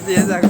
দিয়ে যাক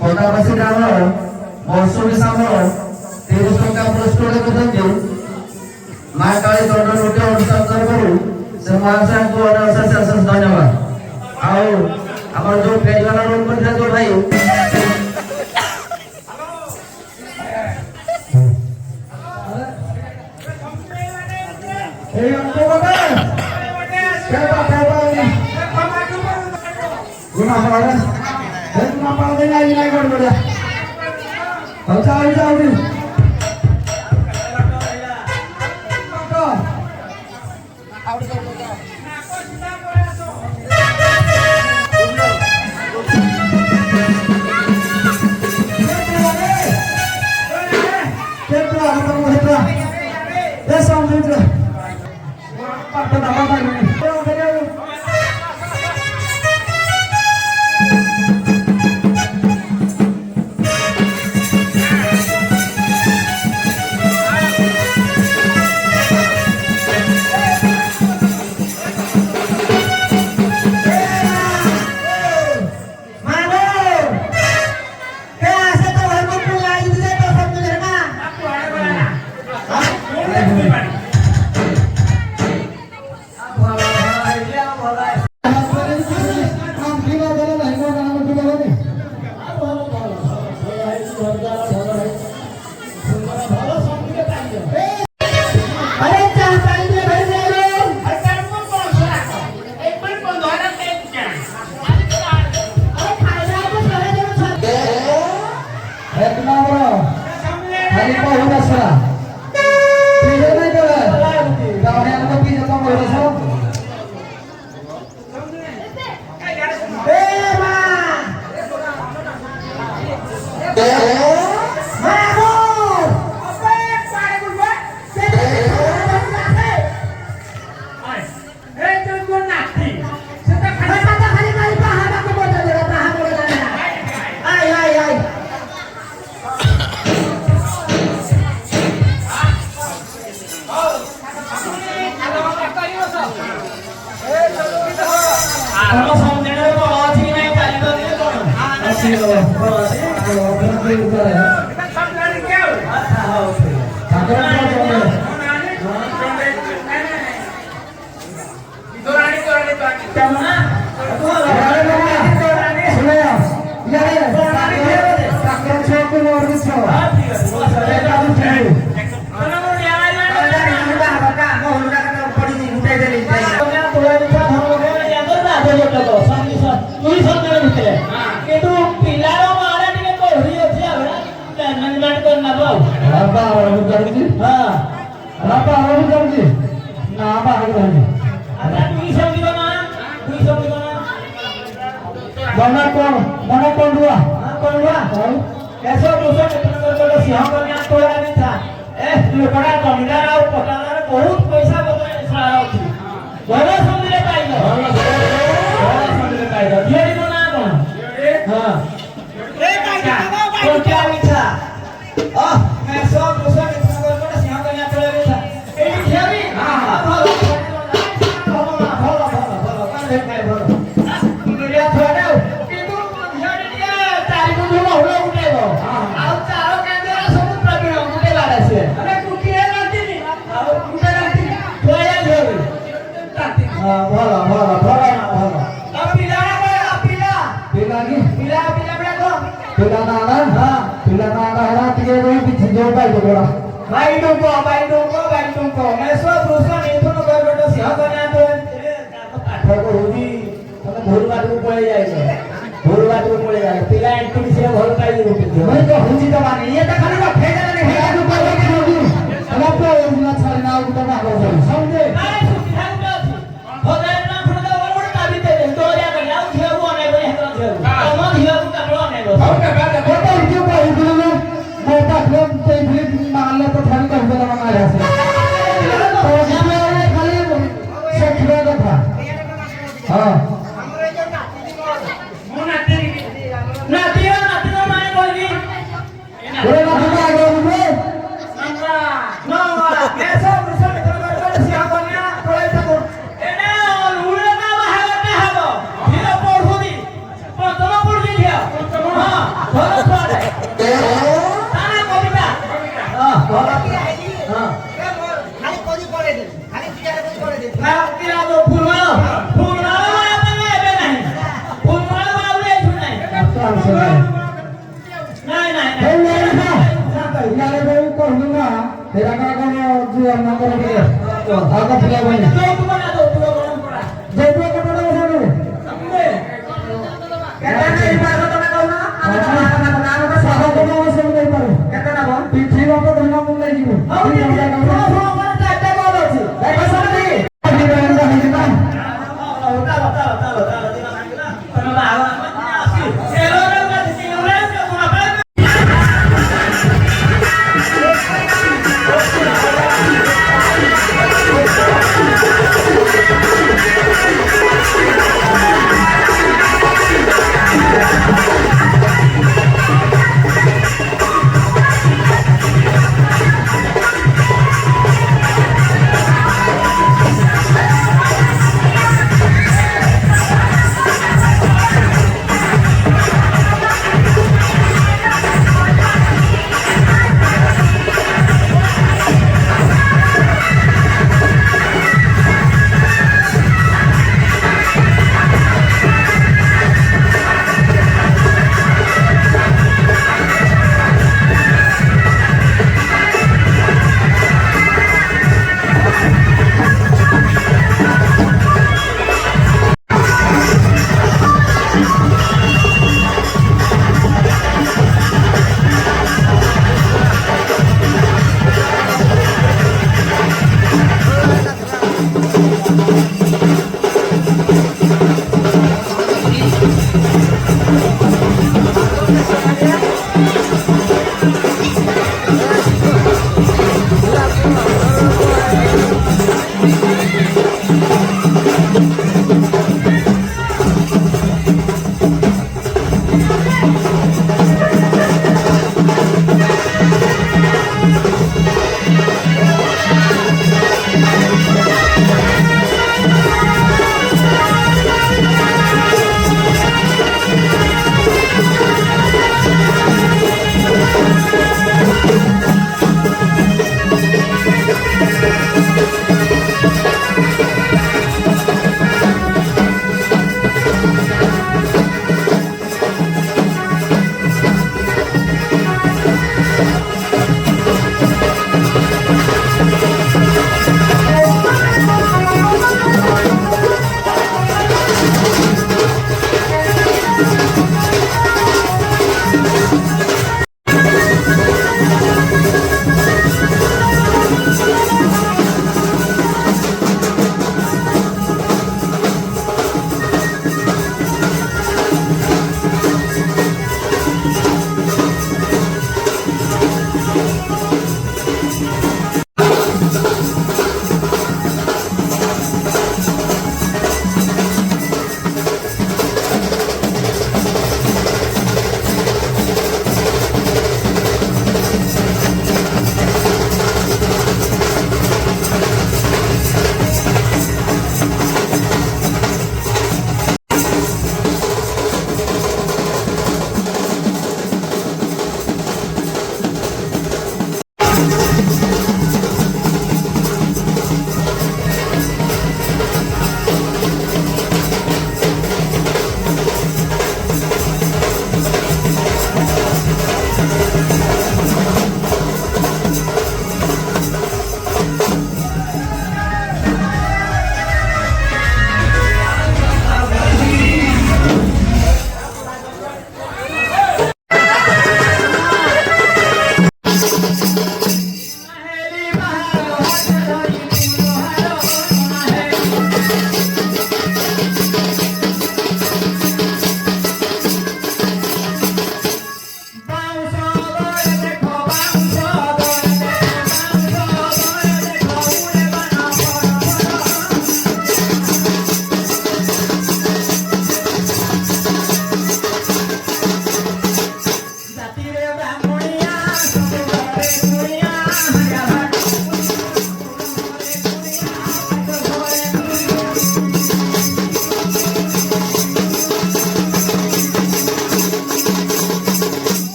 कोटाबासी ग्राम मौसुमी सामर 30 टका पुरस्कार देते माँ काली दंड नोटे अनुसार करू से महाशय को अशेष धन्यवाद आम जो फेरीवाला रोल कर जो भाई Apa ada yang lain kau berada? Kau cari cari. ବାହାରକୁ ଯାଉଛି ହଁ ନା ବାହାରକୁ ଯାଉଛି ନା ବାହାରକୁ ଯାଉଛି ଆଚ୍ଛା 200 দিব না 200 দিব না ମନା କଣ ଦୁଆ কোন না এসো 200 বেতন করে সিংহ কন্যা তোলা দিছা এ লোকড়া জমিদার আর পটাদার বহুত পয়সা বদলে ছাড়া আছে বড় সমুদ্রে পাইলো বড় সমুদ্রে পাইলো দিয়ে দিব না কোন হ্যাঁ এ কাকা কোন কি আইছা এসো 200 বেতন করে সিংহ কন্যা তোলা দিছা এই খেয়ালি হ্যাঁ ভালো Baik dongko. Meso perusahaan itu nggak berdoa siapa yang tuh aku rugi, karena baru baru mulai aja. Pila itu di sini baru kali itu. Mereka rugi tuh mana? Iya tak kan udah beda nih. Itu baru rugi. Kenapa orang nggak cari naik kita nggak boleh? Sampai. Nah, suci hal itu. Hotel nak perlu orang tapi deh. Tuh ya kan, yang dia buat nih boleh heran dia. Kamu dia bukan belum nih. Oke, baca. Betul itu pak itu loh. Mau tak belum beli mahal atau hari kan belum mahal ya sih. Kalau dia kali sekian berapa? Ah. Nanti main lagi. Boleh nanti lagi boleh. Besok bersama teman-teman siapanya boleh satu. Ini udah nama hanya habo. Dia porhudi. Pertama porhudi dia. Baru suara. Tanah komika. खाली कोडी पढे दे खाली बिचारे कोडी पढे दे Nah, kira tuh pulmalu apa nih? Benar. Pulmalu mau deh sunai. Nah. Sampai nyale baru kau dengar. Tidak akan kau jual nama dia. Agak tidak banyak. Itu mana?